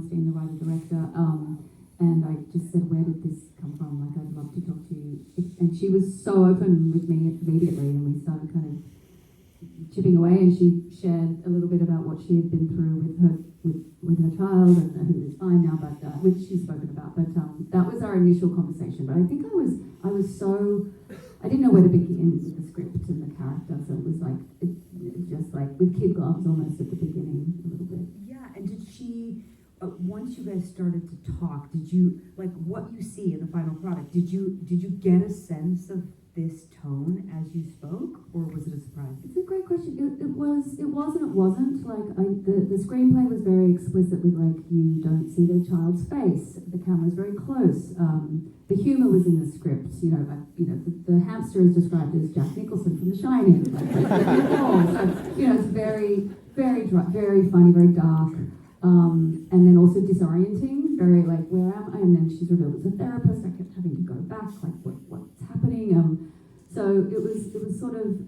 the writer-director, and I just said, where did this come from? Like, I'd love to talk to you. And she was so open with me immediately, and we started kind of chipping away, and she shared a little bit about what she had been through with her child, and who is fine now, but which she's spoken about. But that was our initial conversation. But I think I was so, I didn't know where to begin with the script and the character, so it was like just like with kid gloves almost at the beginning a little bit. Yeah, and did she? Once you guys started to talk, did you, like, what you see in the final product? Did you get a sense of this tone as you spoke, or was it a surprise? It's a great question. It was and it wasn't. Like, the screenplay was very explicit with, like, you don't see the child's face. The camera's very close. The humor was in the script. The hamster is described as Jack Nicholson from The Shining. It's very, very dry, very funny, very dark, and then also disorienting. Very like, where am I? And then she's revealed as a therapist. I kept having to go back, like, what's happening? So it was sort of,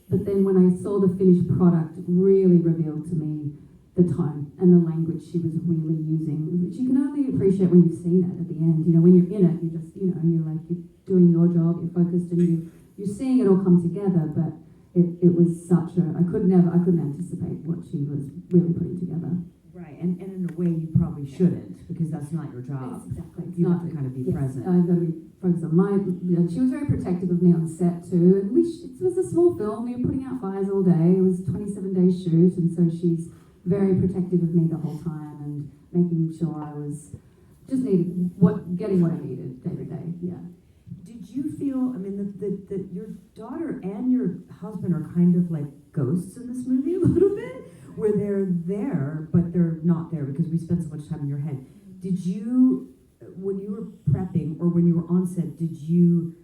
but then when I saw the finished product, it really revealed to me the tone and the language she was really using, which you can only appreciate when you've seen it at the end. When you're in it, you just, you're like, you're doing your job, you're focused, and you're seeing it all come together. But it was such a, I couldn't anticipate what she was really putting together. Right, and in a way you probably shouldn't, because that's not your job. Exactly. You have to kind of be present. I've got to be focused on she was very protective of me on set too, and it was a small film. We were putting out fires all day. It was a 27-day shoot, and so she's very protective of me the whole time and making sure I was just getting what I needed day to day. Yeah. Did you feel? I mean, that your daughter and your husband are kind of like ghosts in this movie a little bit, where they're there but they're not there because we spend so much time in your head. Did you, when you were prepping or when you were on set, did you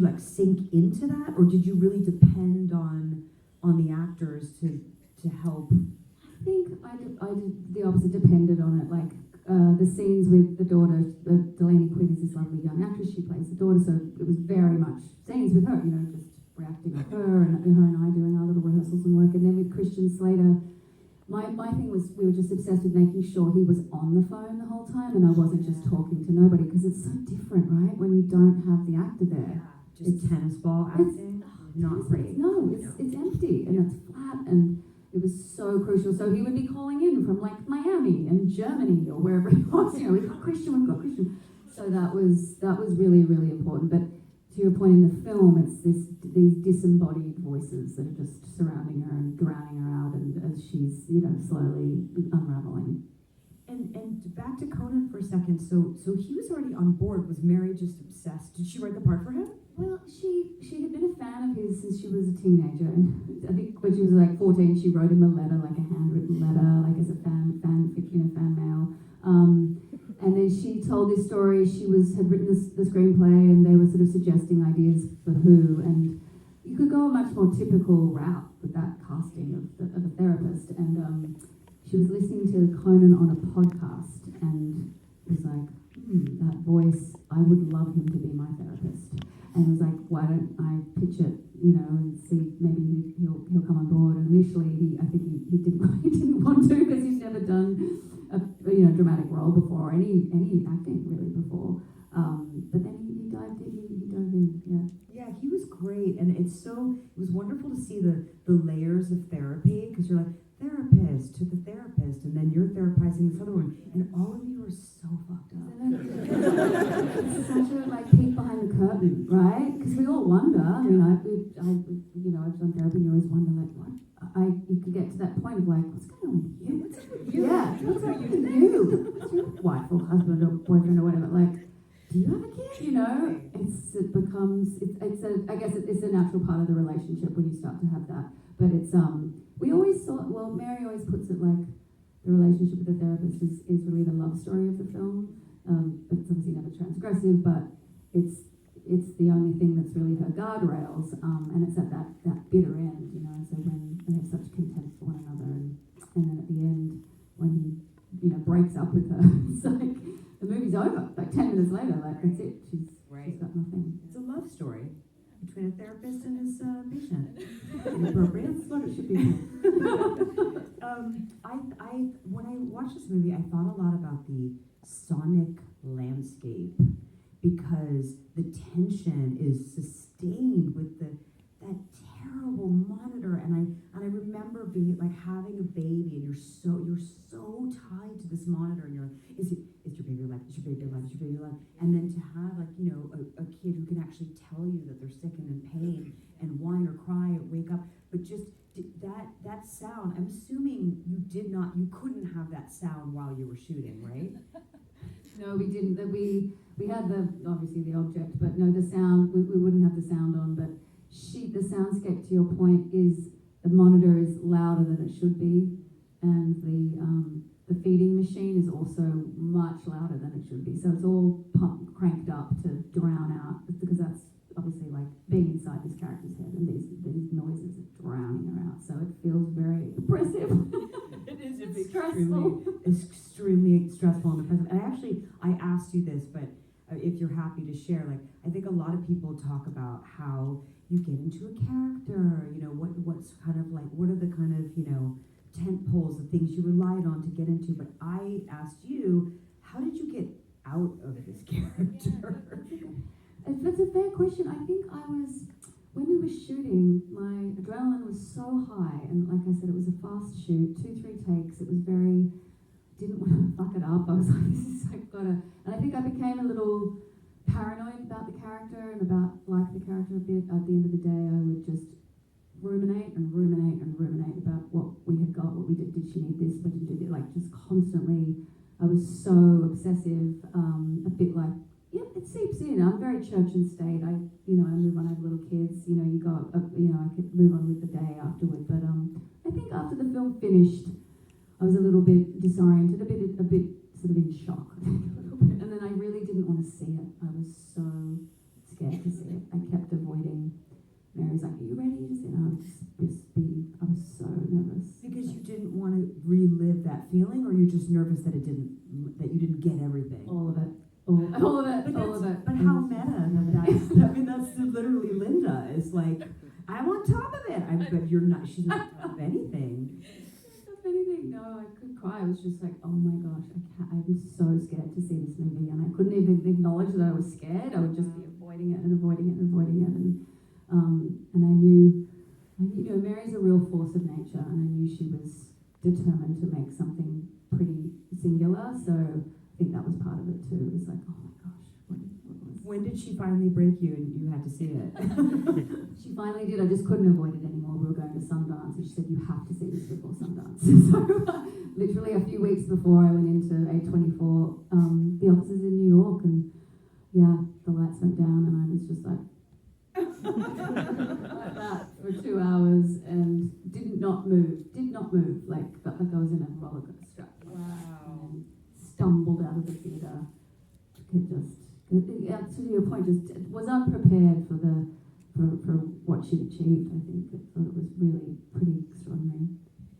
like sink into that, or did you really depend on the actors to help? I think I did the opposite, depended on it. Like the scenes with the daughter, Delaney Quinn is this lovely young actress, she plays the daughter, so it was very much scenes with her, just reacting to her and I doing our little rehearsals and work. And then with Christian Slater, my thing was, we were just obsessed with making sure he was on the phone the whole time and I wasn't just talking to nobody, because it's so different, right, when you don't have the actor there. Yeah, just tennis ball acting, not great. No, it's empty and it's flat, and it was so crucial. So he would be calling in from like Miami and Germany or wherever he was. We've got Christian. So that was really, really important. But to your point, in the film, it's these disembodied voices that are just surrounding her and drowning her out, and as she's slowly unraveling. And back to Conan for a second. So he was already on board. Was Mary just obsessed? Did she write the part for him? Well, she had been a fan of his since she was a teenager, and I think when she was like 14, she wrote him a letter, like a handwritten letter, like as a fan mail. And then she told this story. She had written the screenplay, and they were sort of suggesting ideas for who, and you could go a much more typical route with that casting of a therapist. And she was listening to Conan on a podcast, and was like, that voice, I would love him to be my therapist. And was like, why don't I pitch it, and see maybe he'll come on board. And initially, I think he didn't want to, because he's never done a dramatic role before, any acting really before. But then he dove in. Yeah, he was great, and it was wonderful to see the layers of therapy, because you're like, therapist to the therapist, and then you're therapizing this other one, and all of you are so fucked up. It's such a peek behind the curtain, right? Because we all wonder. I mean, I've done therapy, and you always wonder, like, what? You could get to that point of like, what's going on with you? What's up with you? Yeah, what's up with you? What's your wife or husband or boyfriend or whatever? Like, do you have a kid? I guess it's a natural part of the relationship when you start to have that. But it's we always thought, well, Mary always puts it like the relationship with the therapist is really the love story of the film. But it's obviously never transgressive, but it's the only thing that's really her guardrails, and it's at that bitter end, so when they have such contempt for one another, and then at the end, when he, breaks up with her, it's like, the movie's over, like 10 minutes later, like, that's it, she's got nothing. It's a love story. between a therapist and his patient. Inappropriate. That's what it should be. When I watched this movie, I thought a lot about the sonic landscape because the tension is sustained with that terrible monitor, and I remember being like having a baby, and you're so tied to this monitor, and you're like, is your baby alive? Is your baby alive? Is your baby alive? And then to have like a kid who can actually tell you that they're sick and in pain and whine or cry or wake up, but just that sound. I'm assuming you couldn't have that sound while you were shooting, right? No, we didn't. We had obviously the object, but no, the sound, we wouldn't have the sound on, but the soundscape, to your point, is the monitor is louder than it should be, and the feeding machine is also much louder than it should be. So it's all cranked up to drown out, because that's obviously like being inside this character's head, and these noises are drowning her out. So it feels very oppressive. It is a bit extremely stressful and oppressive. And I asked you this, but if you're happy to share, like, I think a lot of people talk about how you get into a character, what's kind of like, what are the kind of, tent poles, the things you relied on to get into. But I asked you, how did you get out of this character? That's a fair question. I think when we were shooting, my adrenaline was so high, and like I said, it was a fast shoot, 2-3 takes. It was didn't want to fuck it up. I was like, and I think I became a little paranoid about the character and about the character a bit. At the end of the day, I would just ruminate about what we had got, what we did. Did she need this? What did you do? Like, just constantly. I was so obsessive, a bit like, yep, it seeps in. I'm very church and state. I move on. I have little kids. You go. I could move on with the day afterward. But I think after the film finished, I was a little bit disoriented, a bit sort of in shock, and then I really didn't want to see it. I was so scared to see it. I kept avoiding. Mary's like, "Are you ready to see it?" I was so nervous. Because you didn't want to relive that feeling, or you're just nervous that you didn't get everything. All of it. All of it. But how meta that's literally Linda. It's like, I'm on top of it. But you're not. She's not on top of anything. No, I could cry. I was just like, oh my gosh, I'm so scared to see this movie, and I couldn't even acknowledge that I was scared. I would just be avoiding it, and I knew, Mary's a real force of nature, and I knew she was determined to make something pretty singular. So I think that was part of it too. It was like, oh my gosh, what was? When did she finally break you, and you had to see it? She finally did. I just couldn't avoid it anymore. We were going to Sundance, and she said, you have to see this before Sundance. So literally a few weeks before I went into A24, the offices in New York, and yeah, the lights went down, and I was just like that for 2 hours, and did not move, like felt like I was in a roller coaster. Wow. And stumbled out of the theatre. To your point, just was unprepared for what she achieved. I think I thought it was really pretty extraordinary.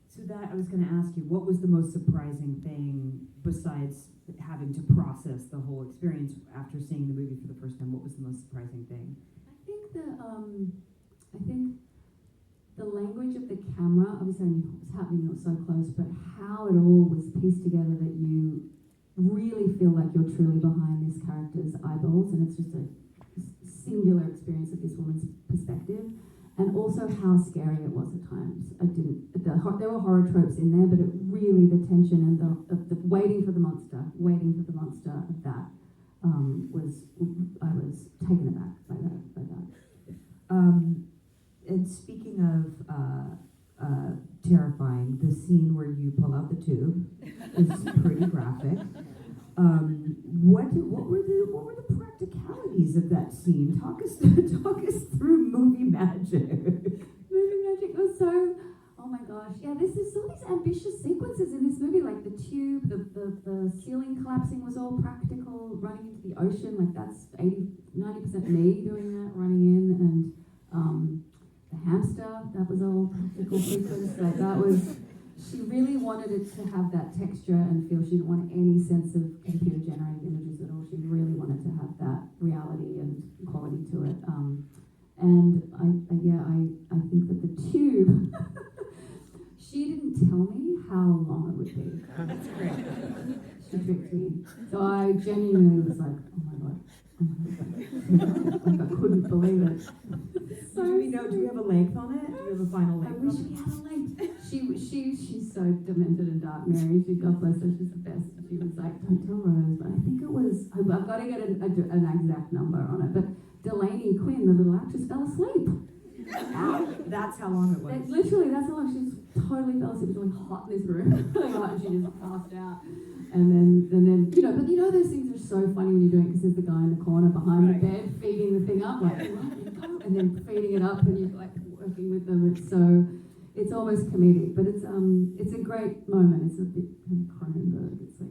So that, I was going to ask you, what was the most surprising thing besides having to process the whole experience after seeing the movie for the first time? What was the most surprising thing? I think the language of the camera. Obviously, I knew what was happening; it was so close. But how it all was pieced together, that you really feel like you're truly behind this character's eyeballs, and it's just a singular experience of this woman's perspective, and also how scary it was at times. There were horror tropes in there, but it really, the tension and the waiting for the monster of that I was taken aback by that. And speaking of terrifying, the scene where you pull out the tube is pretty graphic. What were the practicalities of that scene? Talk us through movie magic. Movie magic was so. Oh my gosh! Yeah, there's all these ambitious sequences in this movie, like the tube, the ceiling collapsing was all practical. Running into the ocean, like that's 90% me doing that, running in, and the hamster, that was all practical sequence. Like that was. She really wanted it to have that texture and feel. She didn't want any sense of computer-generated images at all. She really wanted to have that reality and quality to it. And I think that the tube, she didn't tell me how long it would be. That's great. She tricked me. So I genuinely was like, oh my god. Like I couldn't believe it. So do we have a length on it? Do we have a final I length wish on we it? had a length. She's so demented and dark, Mary. God bless her, she's the best. She was like, don't tell Rose, but I think it was, I've got to get an exact number on it, but Delaney Quinn, the little actress, fell asleep. That's how long it was. Literally, that's how long. She just totally fell asleep. It was really hot in this room. Really hot, and she just passed out. And then, but those things are so funny when you're doing it because there's the guy in the corner behind the bed feeding the thing up, like, and then feeding it up, and you're like working with them. It's almost comedic, but it's a great moment. It's a bit kind of Cronenberg. It's like,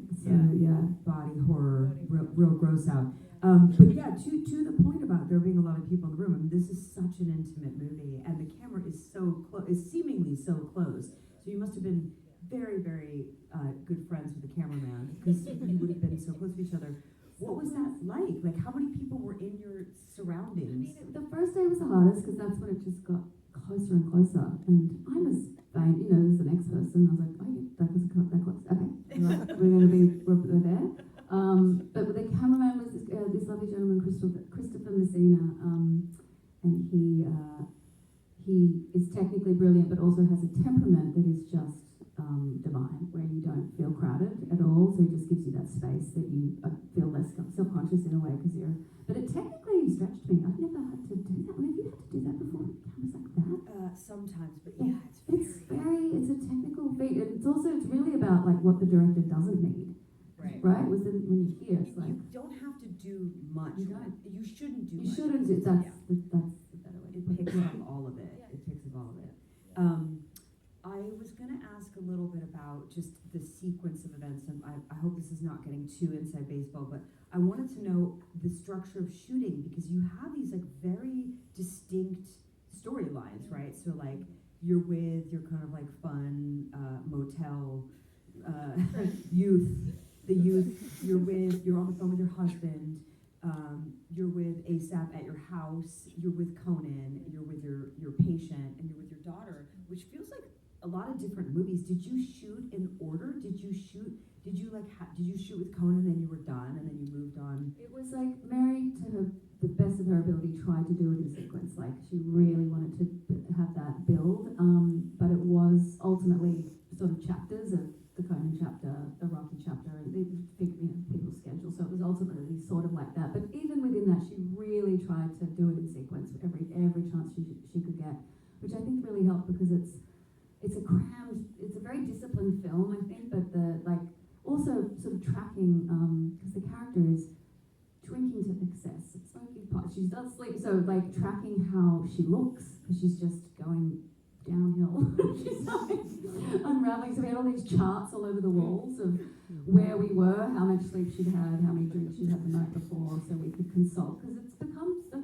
body horror, real gross out. But yeah, to the point about there being a lot of people in the room, I mean, this is such an intimate movie, and the camera is is seemingly so close. So you must have been very, very good friends with the cameraman because you would have been so close to each other. What was that like? Like, how many people were in your surroundings? I mean, the first day was the hardest because that's when it just got closer and closer, and I was fine. As the next person, I was like, oh yeah, that was that close. Okay, we're there. But the cameraman was this lovely gentleman, Christopher Messina, and he is technically brilliant, but also has a temperament that is just divine, where you don't feel crowded at all. So he just gives you that space that you feel less self-conscious in a way because you're. But it technically stretched me. I've never had to do that. Have you had to do that before? Cameras like that? Sometimes, but yeah, it's a technical feat. It's really about like what the director doesn't need. Right? Was it when you hear it's like you don't have to do much. You shouldn't do. You shouldn't do. That's the better way. It picks up all of it. It picks up all of it. I was going to ask a little bit about just the sequence of events, and I hope this is not getting too inside baseball, but I wanted to know the structure of shooting because you have these like very distinct storylines, right? So like you're with your kind of like fun motel youth. The youth, you're on the phone with your husband, you're with ASAP at your house, you're with Conan, you're with your patient, and you're with your daughter, which feels like a lot of different movies. Did you shoot in order? Did you shoot with Conan and you were done and then you moved on? It was like Mary, to the best of her ability, tried to do it in sequence. Like she really wanted to have that build, but it was ultimately sort of chapters of the Conan chapter, the Rocky chapter, and people's schedule. So it was ultimately sort of like that. But even within that, she really tried to do it in sequence every chance she could get, which I think really helped because it's a very disciplined film, I think, but also sort of tracking because the character is drinking to excess, smoking pot. She does sleep, so like tracking how she looks because she's just going downhill. She's like unraveling. So we had all these charts all over the walls of where we were, how much sleep she'd had, how many drinks she'd had the night before, so we could consult. Because it's become a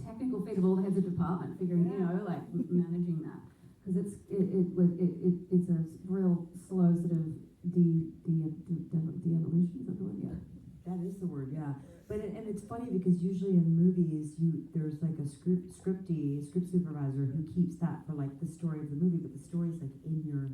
technical feat of all the heads of department figuring, like managing that. Because it's a real slow sort of de-evolution. Is that the word? Yeah. That is the word, yeah. But and it's funny because usually in movies there's like a script supervisor who keeps that for like the story of the movie, but the story's like in your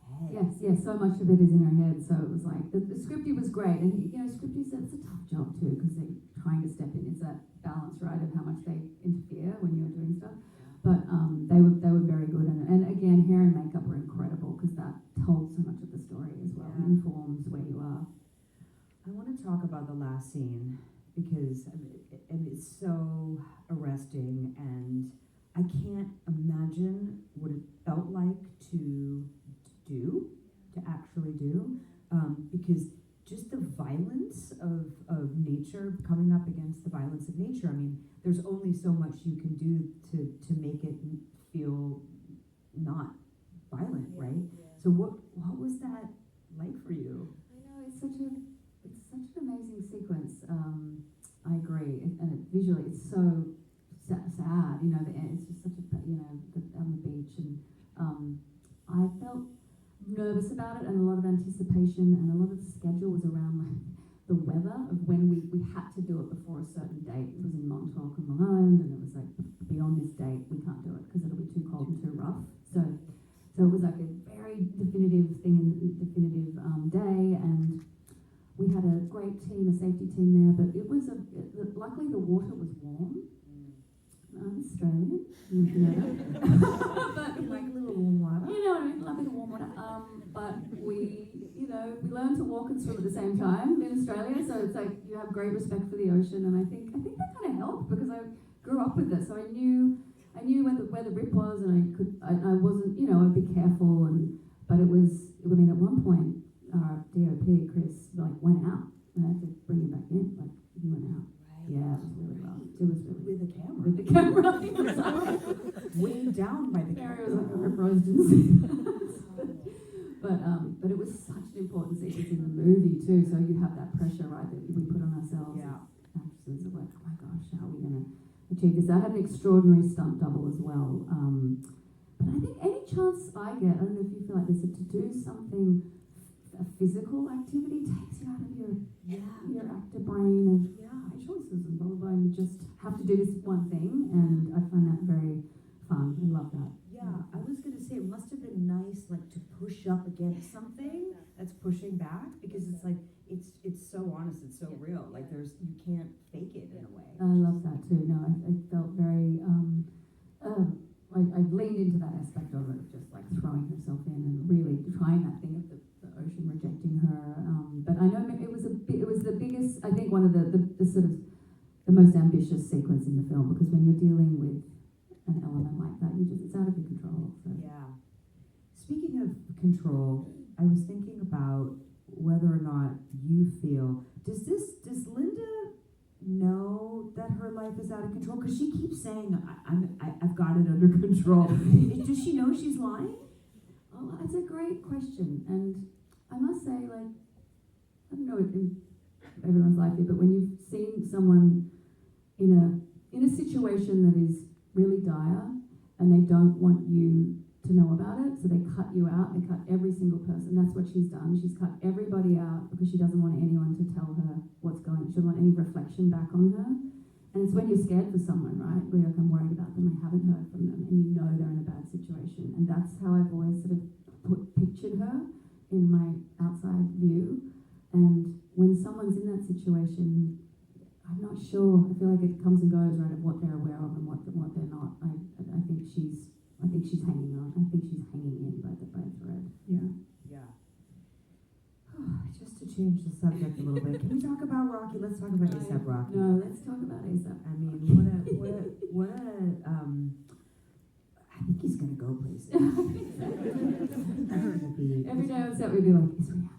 head. Yes, so much of it is in our head. So it was like the scripty was great, and scripties, it's a tough job too because they're trying to step in. It's that balance, right, of how much they interfere when you're doing stuff. But they were very good, and again, hair and makeup were incredible because that told so much of the story as well, and informs where you are. I want to talk about the last scene because it's so arresting, and I can't imagine what it felt like to actually do, because just the violence of nature coming up against the violence of nature. I mean, there's only so much you can do to make it feel not violent, right? So what was that like for you? I know it's such an amazing sequence. I agree, and visually it's so sad. It's just such a on the beach, and I felt nervous about it, and a lot of anticipation, and a lot of the schedule was around the weather of when we had to do it before a certain date. It was in Montauk and Long Island, and it was like, beyond this date, we can't do it because it'll be too cold and too rough. So it was like a very definitive day, and we had a great team, a safety team there, but it was luckily the water was warm. I'm Australian, you know that. But You like a little warm water? you know what I mean, love it warm water. But we learned to walk and swim at the same time in Australia, so it's like you have great respect for the ocean, and I think that kind of helped because I grew up with it, so I knew where the rip was, and I wasn't, I'd be careful, but it was, I mean, at one point our DOP Chris went out, and I had to bring him back in, he went out. Right. Yeah, it was really rough. It was really With the camera. with the camera. It was like, Weighed down by the Mary camera. was like, Rip Rose didn't see that. But it was such an important sequence in the movie too. So you have that pressure, right, that we put on ourselves Yeah. as actresses of like, oh my gosh, how are we going to achieve this? I had an extraordinary stunt double as well. But I think any chance I get, I don't know if you feel like this, to do something, a physical activity takes you out of your actor brain of my choices and blah blah blah, and you just have to do this one thing, and I find that very fun. I love that. Yeah, I was gonna say it must have been nice, to push up against something that's pushing back, because it's like it's so honest, it's so real. Like you can't fake it in a way. I love that too. No, I felt very. I leaned into that aspect of it, just like throwing herself in and really trying that thing of the ocean rejecting her. But I know it was the biggest. I think one of the sort of the most ambitious sequence in the film, because when you're dealing with an element like that, it's out of your control. So. Yeah. Speaking of control, I was thinking about whether or not you feel, does Linda know that her life is out of control? Because she keeps saying, I've got it under control. Does she know she's lying? Oh, that's a great question, and I must say, I don't know if everyone's life here, but when you've seen someone in a situation that is really dire, and they don't want you to know about it, so they cut you out, they cut every single person. That's what she's done. She's cut everybody out because she doesn't want anyone to tell her what's going on. She doesn't want any reflection back on her. And it's when you're scared for someone, right? Where you're like, I'm worried about them, I haven't heard from them, and you know they're in a bad situation. And that's how I've always sort of pictured her in my outside view. And when someone's in that situation, I'm not sure. I feel like it comes and goes, right, of what they're aware of and what they're not. I think she's hanging on. I think she's hanging in by a thread. Yeah. Just to change the subject a little bit, can we talk about Rocky? Let's talk about A$AP Rocky. No, let's talk about A$AP. I mean, what a I think he's gonna go places. Every day on set we'd be like, is Rihanna?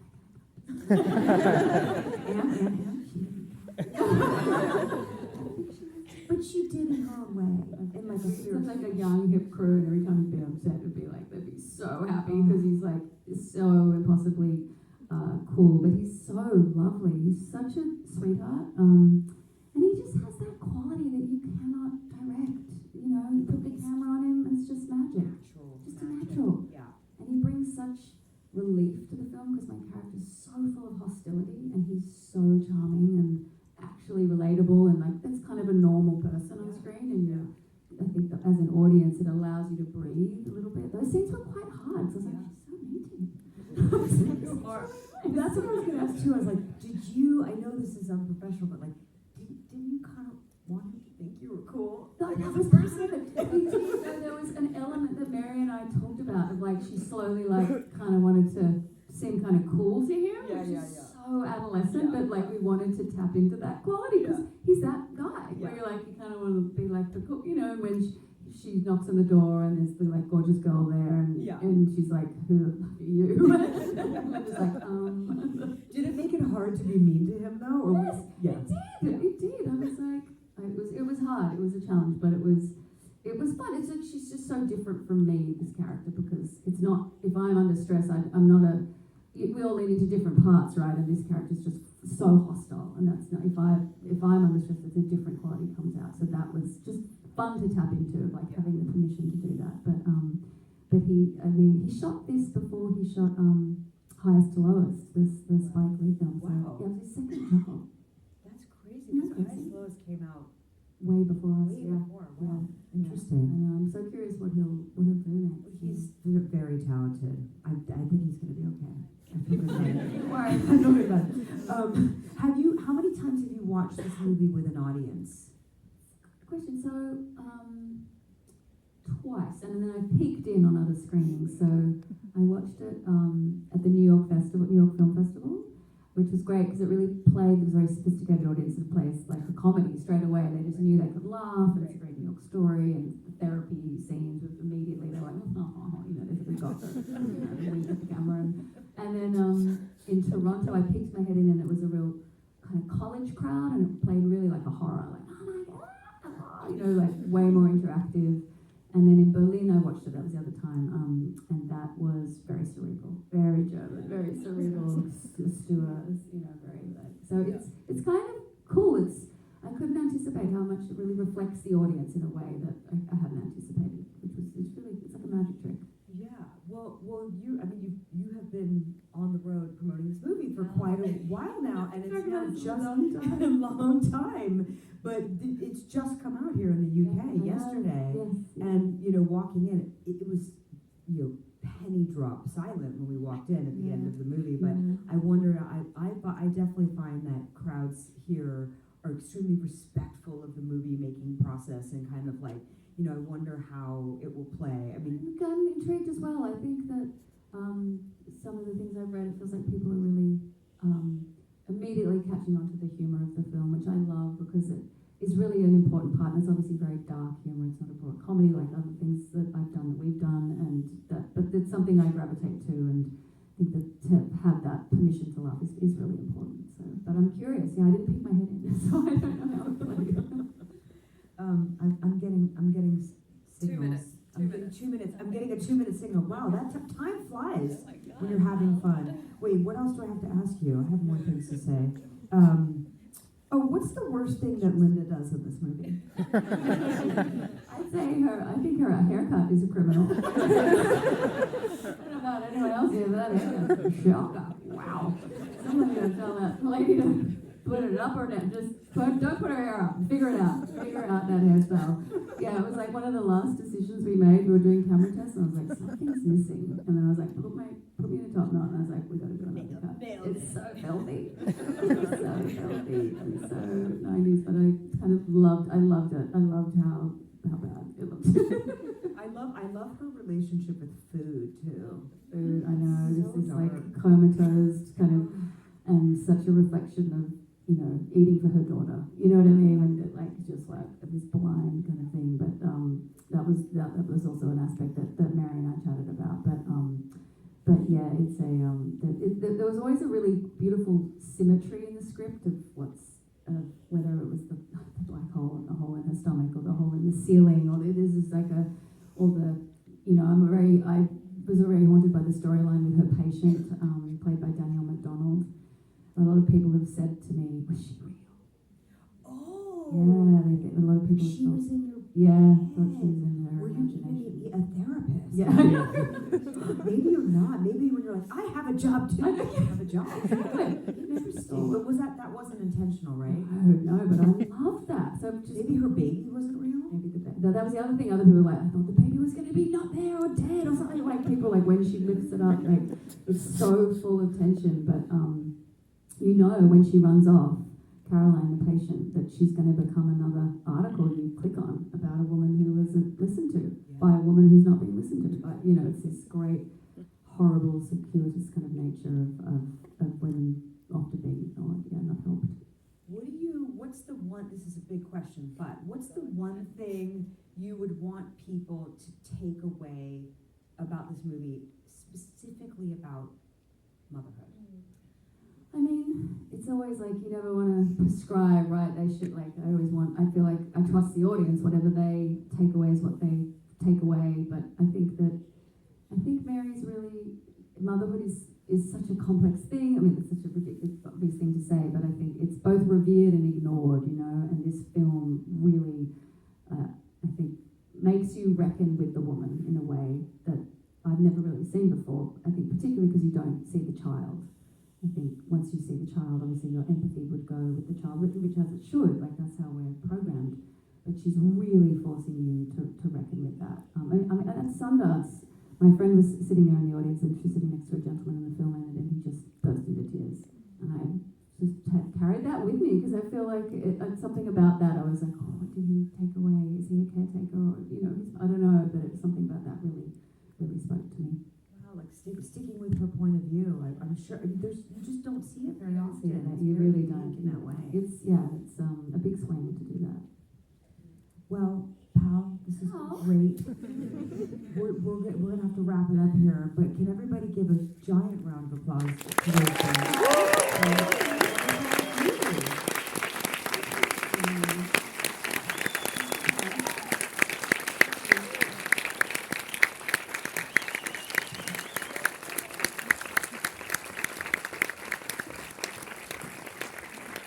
But she did in her own way, in like a Such like a young hip crew, and every time he'd be on set, it'd be like they'd be so happy because he's like so impossibly cool, but he's so lovely. He's such a sweetheart, and he just has that quality that you cannot direct. You put the camera on him, and it's just magic. Just natural. Yeah. And he brings such relief to the film because my character's so full of hostility, and he's so charming and actually relatable, and that's kind of a normal person on screen, and I think that as an audience it allows you to breathe a little bit. Those scenes were quite hard, so I was like, she's so mean. That's what I was gonna ask too. I was like, did you, I know this is unprofessional, but didn't you kind of want him to think you were cool? No, that was part of it. There was an element that Mary and I talked about of she slowly kind of wanted to seem kind of cool to him, which is so adolescent, but we wanted to tap into that quality because he's that guy where you're you kind of want to be like the cool, when she knocks on the door and there's the gorgeous girl there, and she's like, who the fuck are you? And I'm just Did it make it hard to be mean to him though? Or yes, it did. I was like, it was hard. It was a challenge, but it was fun. It's like she's just so different from me, this character, because it's not, if I'm under stress, I'm not we all lean into different parts, right? And this character's just so hostile, and that's not, if I'm under stress, it's a different quality comes out. So that was just fun to tap into, having the permission to do that. But he shot this before he shot highest to lowest, the Spike Lee film. So Wow. yeah, it was his second job. That's crazy. Isn't that Because crazy? Highest Lowest came out Way before us. way Yeah. before. Yeah. Wow. I Interesting. know. I'm so curious what he'll do next. He's very talented. I think he's going to be okay. I feel good about it. Don't worry. I feel good about it. How many times have you watched this movie with an audience? Question. So, twice, and then I peeked in on other screenings. So I watched it at the New York Film Festival, which was great because it really played. It was a very sophisticated audience. It plays like a comedy straight away. They just knew they could laugh, and it's a great New York story. And the therapy scenes was immediately they were like, oh, you know, we got the, wink at the camera. And then in Toronto, I peeked my head in, and it was a real kind of college crowd, and it played really like a horror, like oh my god, you know, like way more interactive. And then in Berlin, I watched it. That was the other time, and that was very cerebral, very German, very cerebral. Stuart, you know, very like. So it's kind of cool. I couldn't anticipate how much it really reflects the audience in a way that I hadn't anticipated, it's like a magic trick. Yeah. Well, you have been on the road promoting this movie for quite a while now, and it's not just a long time. But it's just come out here in the UK yesterday, Yes. and walking in, it was penny drop silent when we walked in at the end of the movie. But I wonder, I definitely find that crowds here are extremely respectful of the movie making process and kind of like, I wonder how it will play. I mean, I'm intrigued as well. I think that some of the things I've read, it feels like people are really immediately catching on to the humour of the film, which I love because it is really an important part. And it's obviously very dark humour. It's not a broad comedy like other things that I've done, that we've done, but it's something I gravitate to, and I think that to have that permission to laugh is really important. So, but I'm curious. Yeah, I didn't peek my head in, so I don't know how it played. I'm getting signals. 2 minutes. I'm getting 2 minutes. I'm getting a 2-minute signal. Wow, that time flies when you're having fun. Wait, what else do I have to ask you? I have more things to say. What's the worst thing that Linda does in this movie? I think her haircut is a criminal. I don't know about anyone else here, but that haircut is a shocker. Wow. Someone's gonna tell that lady to put it up or down. Don't put her hair up. Figure it out. Figure out that hairstyle. Yeah, it was like one of the last decisions we made. We were doing camera tests, and I was like, something's missing. And then I was like, put me in a top knot, and I was like, we got to do another cut. It's so filthy. It's so filthy and so 90s, but I kind of loved it. I loved how bad it looked. I love her relationship with food too. Food, I know, So this is like dark. comatose kind of, and such a reflection of, eating for her daughter. You know what I mean? And like just like this blind kind of thing. But that was also an aspect that Mary and I chatted about. But yeah, it's there was always a really beautiful symmetry in the script of whether it was the black hole and the hole in her stomach, or the hole in the ceiling, or this is like I was very haunted by the storyline with her patient, played by Danielle MacDonald. A lot of people have said to me, was she real? Oh. Yeah, a lot of people She thought, was in your thought she was in her Were you imagination. a therapist? Yeah. Maybe you're not. Maybe when you're like, I have a job too. I have a job. Interesting. But that wasn't intentional, right? No, but I loved that. So just Maybe her baby wasn't real? maybe the baby. That was the other thing. Other people were like, I thought the baby was going to be not there or dead or something. Like people like when she lifts it up, like it's so full of tension. But when she runs off, Caroline, the patient, that she's going to become another article you click on about a woman who wasn't listened to by a woman who's not being listened to. But it's this great, horrible, circuitous kind of nature of women often being ignored, not helped. What's the one, this is a big question, but what's the one thing you would want people to take away about this movie, specifically about motherhood? I mean, it's always like you never want to prescribe, right? They should, I feel like I trust the audience, whatever they take away is what they take away. But I think Mary's really, motherhood is such a complex thing. I mean, it's such a ridiculous, obvious thing to say, but I think it's both revered and ignored, and this film really, I think, makes you reckon with the woman in a way that I've never really seen before. I think particularly because you don't see the child. I think once you see the child, obviously your empathy would go with the child, which as it should, like that's how we're programmed. But she's really forcing you to reckon with that. I mean, at Sundance, my friend was sitting there in the audience and she was sitting next to a gentleman in the film and he just burst into tears. And I just carried that with me because I feel like something about that, I was like, oh, what did he take away? Is he a caretaker? Or, I don't know, but it was something about that really spoke to me. Wow, like sticking with her point of view. I'm sure you just don't see it very often. See that. You really don't in that way. It's a big swing to do that. Well, Pal, this is great. We're gonna have to wrap it up here, but can everybody give a giant round of applause to those guys?